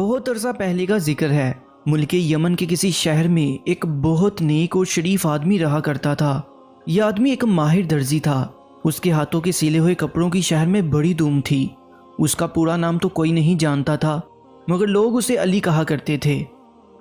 بہت عرصہ پہلے کا ذکر ہے۔ ملک یمن کے کسی شہر میں ایک بہت نیک اور شریف آدمی رہا کرتا تھا۔ یہ آدمی ایک ماہر درزی تھا۔ اس کے ہاتھوں کے سلے ہوئے کپڑوں کی شہر میں بڑی دھوم تھی۔ اس کا پورا نام تو کوئی نہیں جانتا تھا، مگر لوگ اسے علی کہا کرتے تھے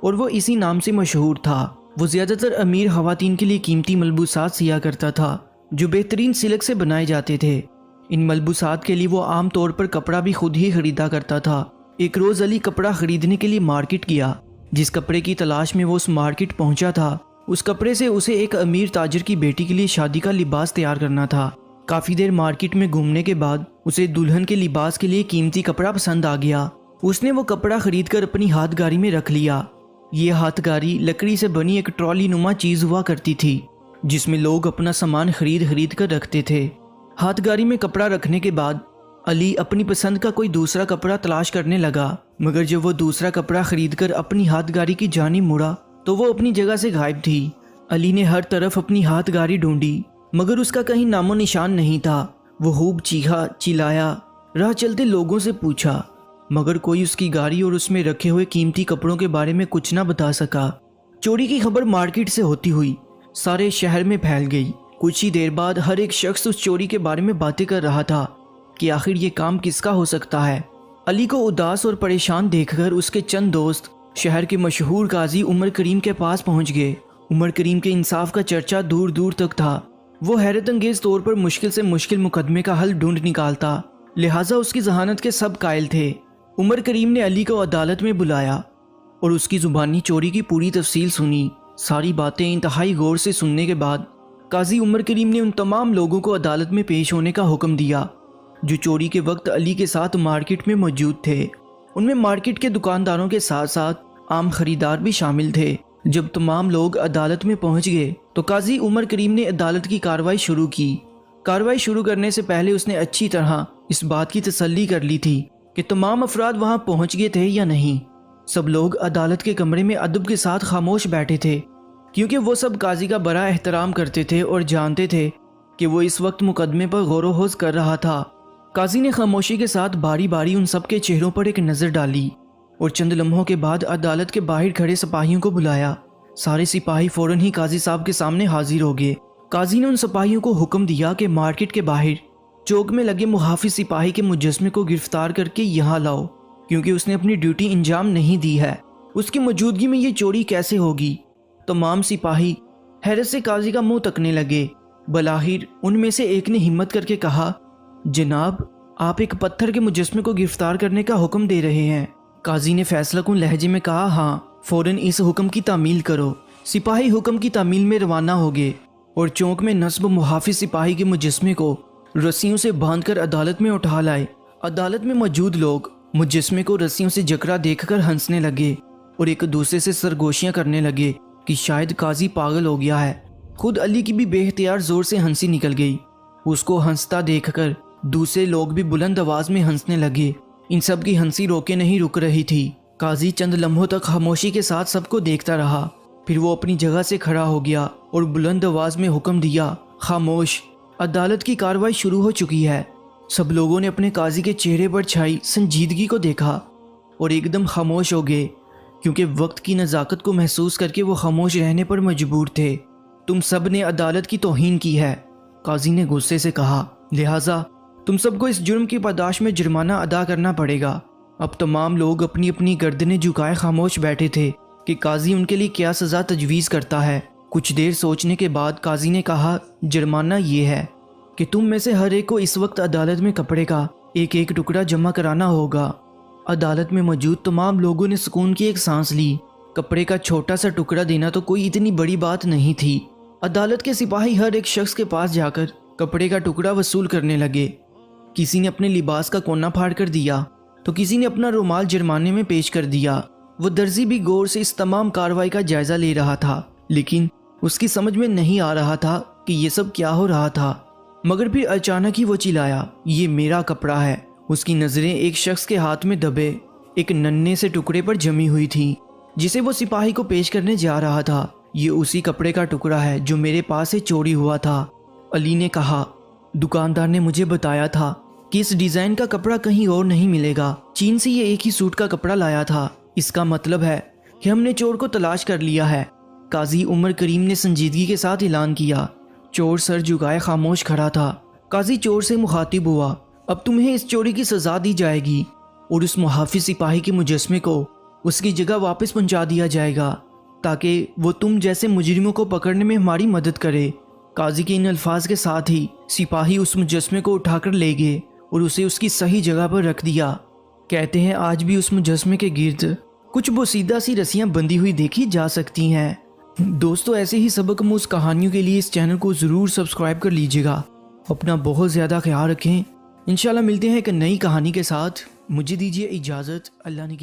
اور وہ اسی نام سے مشہور تھا۔ وہ زیادہ تر امیر خواتین کے لیے قیمتی ملبوسات سیا کرتا تھا جو بہترین سلک سے بنائے جاتے تھے۔ ان ملبوسات کے لیے وہ عام طور پر کپڑا بھی خود ہی خریدا کرتا تھا۔ ایک روز علی کپڑا خریدنے کے لیے مارکیٹ گیا۔ جس کپڑے کی تلاش میں وہ اس مارکیٹ پہنچا تھا، اس کپڑے سے اسے ایک امیر تاجر کی بیٹی کے لیے شادی کا لباس تیار کرنا تھا۔ کافی دیر مارکیٹ میں گھومنے کے بعد اسے دلہن کے لباس کے لیے قیمتی کپڑا پسند آ گیا۔ اس نے وہ کپڑا خرید کر اپنی ہاتھ گاری میں رکھ لیا۔ یہ ہاتھ گاری لکڑی سے بنی ایک ٹرالی نما چیز ہوا کرتی تھی جس میں لوگ اپنا سامان خرید کر رکھتے تھے۔ ہاتھ گاری میں کپڑا رکھنے کے بعد علی اپنی پسند کا کوئی دوسرا کپڑا تلاش کرنے لگا، مگر جب وہ دوسرا کپڑا خرید کر اپنی ہاتھ گاری کی جانب مڑا تو وہ اپنی جگہ سے غائب تھی۔ علی نے ہر طرف اپنی ہاتھ گاری ڈھونڈی مگر اس کا کہیں نام و نشان نہیں تھا۔ وہ خوب چیخا چلایا، راہ چلتے لوگوں سے پوچھا، مگر کوئی اس کی گاڑی اور اس میں رکھے ہوئے قیمتی کپڑوں کے بارے میں کچھ نہ بتا سکا۔ چوری کی خبر مارکیٹ سے ہوتی ہوئی سارے شہر میں پھیل گئی۔ کچھ ہی دیر بعد ہر ایک شخص اس چوری کے بارے میں باتیں کر رہا تھا کہ آخر یہ کام کس کا ہو سکتا ہے۔ علی کو اداس اور پریشان دیکھ کر اس کے چند دوست شہر کے مشہور قاضی عمر کریم کے پاس پہنچ گئے۔ عمر کریم کے انصاف کا چرچا دور دور تک تھا۔ وہ حیرت انگیز طور پر مشکل سے مشکل مقدمے کا حل ڈھونڈ نکالتا، لہٰذا اس کی ذہانت کے سب قائل تھے۔ عمر کریم نے علی کو عدالت میں بلایا اور اس کی زبانی چوری کی پوری تفصیل سنی۔ ساری باتیں انتہائی غور سے سننے کے بعد قاضی عمر کریم نے ان تمام لوگوں کو عدالت میں پیش ہونے کا حکم دیا جو چوری کے وقت علی کے ساتھ مارکیٹ میں موجود تھے۔ ان میں مارکیٹ کے دکانداروں کے ساتھ ساتھ عام خریدار بھی شامل تھے۔ جب تمام لوگ عدالت میں پہنچ گئے تو قاضی عمر کریم نے عدالت کی کارروائی شروع کی۔ کارروائی شروع کرنے سے پہلے اس نے اچھی طرح اس بات کی تسلی کر لی تھی کہ تمام افراد وہاں پہنچ گئے تھے یا نہیں۔ سب لوگ عدالت کے کمرے میں ادب کے ساتھ خاموش بیٹھے تھے کیونکہ وہ سب قاضی کا بڑا احترام کرتے تھے اور جانتے تھے کہ وہ اس وقت مقدمے پر غور و خوض کر رہا تھا۔ قاضی نے خاموشی کے ساتھ باری باری ان سب کے چہروں پر ایک نظر ڈالی اور چند لمحوں کے بعد عدالت کے باہر کھڑے سپاہیوں کو بلایا۔ سارے سپاہی فوراً ہی قاضی صاحب کے سامنے حاضر ہو گئے۔ قاضی نے ان سپاہیوں کو حکم دیا کہ مارکیٹ کے باہر چوک میں لگے محافظ سپاہی کے مجسمے کو گرفتار کر کے یہاں لاؤ، کیونکہ اس نے اپنی ڈیوٹی انجام نہیں دی ہے۔ اس کی موجودگی میں یہ چوری کیسے ہوگی؟ تمام سپاہی حیرت سے قاضی کا منہ تکنے لگے۔ بلاخر ان میں سے ایک نے ہمت کر کے کہا، جناب، آپ ایک پتھر کے مجسمے کو گرفتار کرنے کا حکم دے رہے ہیں؟ قاضی نے فیصلہ کن لہجے میں کہا، ہاں، فوراً اس حکم کی تعمیل کرو۔ سپاہی حکم کی تعمیل میں روانہ ہو گئے اور چوک میں نصب محافظ سپاہی کے مجسمے کو رسیوں سے باندھ کر عدالت میں اٹھا لائے۔ عدالت میں موجود لوگ مجسمے کو رسیوں سے جکڑا دیکھ کر ہنسنے لگے اور ایک دوسرے سے سرگوشیاں کرنے لگے کہ شاید قاضی پاگل ہو گیا ہے۔ خود علی کی بھی بے اختیار زور سے ہنسی نکل گئی۔ اس کو ہنستا دیکھ کر دوسرے لوگ بھی بلند آواز میں ہنسنے لگے۔ ان سب کی ہنسی روکے نہیں رک رہی تھی۔ قاضی چند لمحوں تک خاموشی کے ساتھ سب کو دیکھتا رہا، پھر وہ اپنی جگہ سے کھڑا ہو گیا اور بلند آواز میں حکم دیا، خاموش، عدالت کی کارروائی شروع ہو چکی ہے۔ سب لوگوں نے اپنے قاضی کے چہرے پر چھائی سنجیدگی کو دیکھا اور ایک دم خاموش ہو گئے کیونکہ وقت کی نزاکت کو محسوس کر کے وہ خاموش رہنے پر مجبور تھے۔ تم سب نے عدالت کی توہین کی ہے، قاضی نے غصے سے کہا، لہٰذا تم سب کو اس جرم کی پاداش میں جرمانہ ادا کرنا پڑے گا۔ اب تمام لوگ اپنی اپنی گردنیں جھکائے خاموش بیٹھے تھے کہ قاضی ان کے لیے کیا سزا تجویز کرتا ہے۔ کچھ دیر سوچنے کے بعد قاضی نے کہا، جرمانہ یہ ہے کہ تم میں سے ہر ایک کو اس وقت عدالت میں کپڑے کا ایک ایک ٹکڑا جمع کرانا ہوگا۔ عدالت میں موجود تمام لوگوں نے سکون کی ایک سانس لی۔ کپڑے کا چھوٹا سا ٹکڑا دینا تو کوئی اتنی بڑی بات نہیں تھی۔ عدالت کے سپاہی ہر ایک شخص کے پاس جا کر کپڑے کا ٹکڑا وصول کرنے لگے۔ کسی نے اپنے لباس کا کونا پھاڑ کر دیا تو کسی نے اپنا رومال جرمانے میں پیش کر دیا۔ وہ درزی بھی غور سے اس تمام کارروائی کا جائزہ لے رہا تھا، لیکن اس کی سمجھ میں نہیں آ رہا تھا کہ یہ سب کیا ہو رہا تھا۔ مگر پھر اچانک ہی وہ چلایا، یہ میرا کپڑا ہے۔ اس کی نظریں ایک شخص کے ہاتھ میں دبے ایک ننھے سے ٹکڑے پر جمی ہوئی تھی جسے وہ سپاہی کو پیش کرنے جا رہا تھا۔ یہ اسی کپڑے کا ٹکڑا ہے جو میرے پاس سے چوری ہوا تھا، علی نے کہا۔ دکاندار نے مجھے بتایا تھا کہ اس ڈیزائن کا کپڑا کہیں اور نہیں ملے گا، چین سے یہ ایک ہی سوٹ کا کپڑا لایا تھا، اس کا مطلب ہے کہ ہم نے چور کو تلاش کر لیا ہے۔ قاضی عمر کریم نے سنجیدگی کے ساتھ اعلان کیا۔ چور سر جھکائے خاموش کھڑا تھا۔ قاضی چور سے مخاطب ہوا، اب تمہیں اس چوری کی سزا دی جائے گی اور اس محافظ سپاہی کے مجسمے کو اس کی جگہ واپس پہنچا دیا جائے گا تاکہ وہ تم جیسے مجرموں کو پکڑنے میں ہماری مدد کرے۔ قاضی کے ان الفاظ کے ساتھ ہی سپاہی اس مجسمے کو اٹھا کر لے گئے اور اسے اس کی صحیح جگہ پر رکھ دیا۔ کہتے ہیں آج بھی اس مجسمے کے گرد کچھ بوسیدہ سی رسیاں بندھی ہوئی دیکھی جا سکتی ہیں۔ دوستو ایسے ہی سبق آموز کہانیوں کے لیے اس چینل کو ضرور سبسکرائب کر لیجیے گا۔ اپنا بہت زیادہ خیال رکھیں۔ انشاءاللہ ملتے ہیں ایک نئی کہانی کے ساتھ۔ مجھے دیجیے اجازت، اللہ نے